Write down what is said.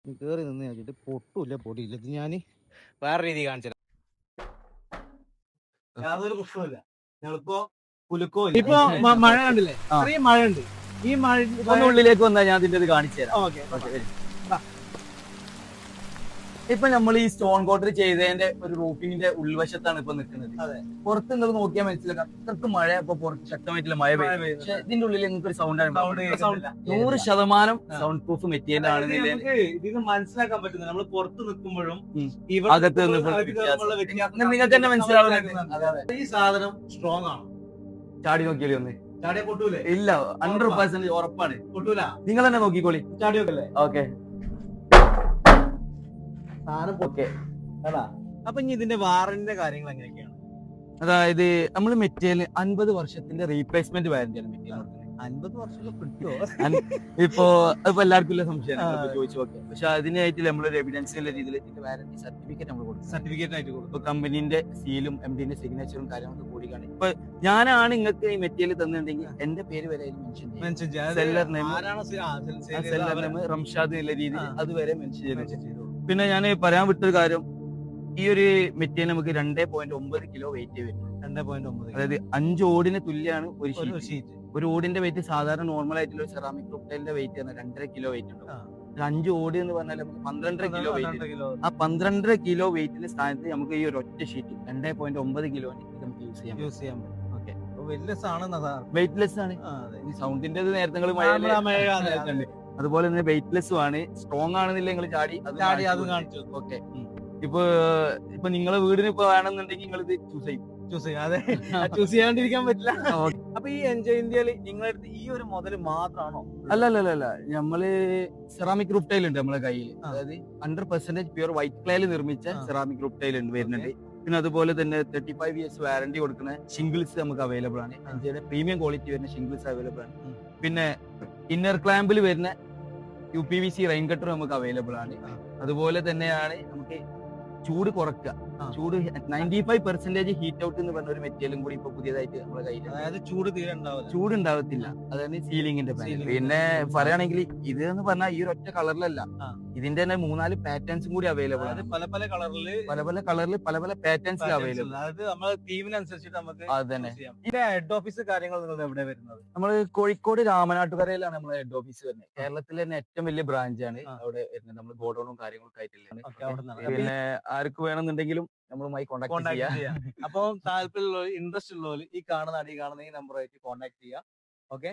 കേറി നിന്ന് നോക്കിയിട്ട് പൊട്ടുമില്ല പൊടിയില്ല. ഇത് ഞാൻ വേറെ രീതി കാണിച്ചു തരാം. യാതൊരു പ്രശ്നമില്ല. ഞങ്ങളിപ്പോ കുലുക്കോ ഇല്ല. ഇപ്പൊ മഴ കണ്ടില്ലേ? ചെറിയ മഴ ഉണ്ട്. ഈ മഴ ഉള്ളിലേക്ക് വന്നാൽ ഞാൻ ഇതിന്റെ ഇത് കാണിച്ചു തരാം. ഓക്കെ. ഇപ്പൊ നമ്മൾ ഈ സ്റ്റോൺ കോട്ടർ ചെയ്തതിന്റെ ഒരു റൂഫിങ്ങിന്റെ ഉൾവശത്താണ് ഇപ്പൊ നിൽക്കുന്നത്. അതെ. പുറത്ത് നിങ്ങൾ നോക്കിയാൽ മനസ്സിലാക്കാം അത്രക്ക് മഴ ഇപ്പൊ പുറത്ത് ശക്തമായിട്ടുള്ള മഴ പെയ്യും. പക്ഷെ ഇതിന്റെ ഉള്ളിൽ നിങ്ങൾക്ക് ഒരു സൗണ്ട് 100% സൗണ്ട് പ്രൂഫ് മെറ്റീരിയൽ ആണ്. ഇത് മനസ്സിലാക്കാൻ പറ്റുന്നത് നമ്മൾ പുറത്ത് നിൽക്കുമ്പോഴും അകത്ത് നിങ്ങൾക്ക് തന്നെ മനസ്സിലാവുന്നത് ഈ സാധനം സ്ട്രോങ് ആണ്. ചാടി നോക്കിയാലേ ഒന്ന് ചാടിയെ പൊട്ടൂലേ? ഇല്ല, 100% ഉറപ്പാണ്. പൊട്ടൂല. നിങ്ങൾ തന്നെ നോക്കിക്കോളി. ചാടി നോക്കല്ലേ? ഓക്കെ സാധനം ഓക്കെ. അപ്പൊ ഇനി ഇതിന്റെ വാറന്റിന്റെ കാര്യങ്ങൾ എങ്ങനെയൊക്കെയാണ്? അതായത് നമ്മൾ മെറ്റീരിയൽ 50 വർഷത്തിന്റെ റീപ്ലേസ്മെന്റ് വാറന്റിയാണ് മെറ്റീരിയൽ. 50 വർഷം കിട്ടുമോ? ഇപ്പൊ എല്ലാവർക്കും ഉള്ള സംശയം ചോദിച്ചു നോക്കെ. പക്ഷെ അതിനായിട്ട് നമ്മളൊരു എവിഡൻസിന്റെ രീതിയിൽ ഇതിന്റെ വാറന്റി സർട്ടിഫിക്കറ്റ് നമ്മൾ കൊടുക്കും. സർട്ടിഫിക്കറ്റ് ആയിട്ട് കൊടുക്കും. ഇപ്പൊ കമ്പനീന്റെ സീലും എംഡിന്റെ സിഗ്നേച്ചറും കാര്യങ്ങളൊക്കെ കൂടി കാണും. ഇപ്പൊ ഞാനാണ് നിങ്ങൾക്ക് ഈ മെറ്റീരിയൽ തന്നിട്ടുണ്ടെങ്കിൽ എന്റെ പേര് വരെ മെൻഷൻ ചെയ്യും. സെല്ലർ നെയിം റംഷാദ് എന്നുള്ള രീതിയിൽ അതുവരെ മെൻഷൻ ചെയ്തു. പിന്നെ ഞാൻ പറയാൻ വിട്ടൊരു കാര്യം, ഈ ഒരു മെറ്റീരിയൽ നമുക്ക് 2.9 കിലോ വെയിറ്റ് വരും. 2.9, അതായത് 5 ഓടിന് തുല്യമാണ് ഒരു ഷീറ്റ്. ഒരു ഓടിന്റെ വെയിറ്റ് സാധാരണ നോർമൽ ആയിട്ടുള്ള ഒരു സെറാമിക് റൂഫ്ടൈലിന്റെ വെയിറ്റ് 2.5 കിലോ വെയിറ്റ് ഉണ്ട്. 5 ഓടി എന്ന് പറഞ്ഞാൽ നമുക്ക് 12 കിലോ വെയിറ്റ്. ആ 12 കിലോ വെയിറ്റിന്റെ സ്ഥാനത്ത് നമുക്ക് ഈ ഒരു ഒറ്റ ഷീറ്റ് 2.9 കിലോന് നമുക്ക് യൂസ് ചെയ്യാൻ പറ്റും. ഓക്കെ, വെയിറ്റ്ലെസ് ആണ്. ഈ സൗണ്ടിന്റെ നേരത്തെ അതുപോലെ തന്നെ വെയിറ്റ്ലെസ്സും ആണ്. സ്ട്രോങ് ആണെന്നില്ല നിങ്ങൾ ചാടി അത് കാണിച്ചു. ഓക്കെ. ഇപ്പൊ നിങ്ങളെ വീടിന് ഇപ്പൊ വേണമെന്നുണ്ടെങ്കിൽ നിങ്ങൾ ഇത് ചൂസ് ചെയ്യും. ചൂസ് ചെയ്യാണ്ടിരിക്കാൻ പറ്റില്ല. അപ്പൊ ഈ എൻജോയ് ഇന്ത്യയില് നിങ്ങളടുത്ത് ഈ ഒരു മുതൽ മാത്രമാണോ? അല്ല, നമ്മള് സെറാമിക് റൂഫ് ടൈൽ ഉണ്ട് നമ്മളെ കയ്യിൽ. അതായത് 100% പ്യൂർ വൈറ്റ് ക്ലേയിൽ നിർമ്മിച്ച സെറാമിക് റൂഫ് ടൈൽ വരുന്നുണ്ട്. പിന്നെ അതുപോലെ തന്നെ 35 years വാറന്റി കൊടുക്കുന്ന ഷിംഗിൾസ് നമുക്ക് അവൈലബിൾ ആണ്. എൻജോയുടെ പ്രീമിയം ക്വാളിറ്റി വരുന്ന ഷിംഗിൾസ് അവൈലബിൾ ആണ്. പിന്നെ ഇന്നർ ക്ലാമ്പിൽ വരുന്ന UPVC റെയിൻ കട്ടർ നമുക്ക് അവൈലബിൾ ആണ്. അതുപോലെ തന്നെയാണ് നമുക്ക് ചൂട് കുറക്കുക. ചൂട് 95% ഹീറ്റ് ഔട്ട് എന്ന് പറഞ്ഞ ഒരു മെറ്റീരിയലും കൂടി ഇപ്പൊ പുതിയതായിട്ട് നമ്മുടെ കയ്യിൽ. അതായത് ചൂട് ഉണ്ടാവത്തില്ല. അതാണ് സീലിംഗിന്റെ പാനൽ. പിന്നെ പറയുകയാണെങ്കിൽ ഇത് എന്ന് പറഞ്ഞാൽ ഈ ഒരു ഒറ്റ കളറിലല്ല, ഇതിന്റെ തന്നെ 4 പാറ്റേൺസും കൂടി അവൈലബിൾ ആണ്. പല പല കളറിൽ പല പാറ്റേൺസിൽ അവൈലബിൾ. അതായത് നമ്മളെ തീമിനനുസരിച്ചിട്ട് നമുക്ക് അതന്നെ. ഇതിന്റെ ഹെഡ് ഓഫീസ് കാര്യങ്ങൾ നിങ്ങൾ എവിടെ വരുന്നത്? നമ്മൾ കോഴിക്കോട് രാമനാട്ടുകരയിലാണ് നമ്മളെ ഹെഡ് ഓഫീസ് വരുന്നത്. കേരളത്തിലെ തന്നെ ഏറ്റവും വലിയ ബ്രാഞ്ചാണ് അവിടെ വരുന്നത്. നമ്മൾ ഗോഡൌണും കാര്യങ്ങളൊക്കെ ആയിട്ടുള്ള. പിന്നെ ആർക്ക് വേണമെന്നുണ്ടെങ്കിലും നമ്മളുമായി കോൺടാക്ട് ചെയ്യാം. അപ്പോൾ താല്പര്യമുള്ളവർ, ഇൻട്രസ്റ്റ് ഉള്ളവർ ഈ കാണുന്ന ഈ നമ്പറായിട്ട് കോൺടാക്ട് ചെയ്യാം. ഓക്കെ.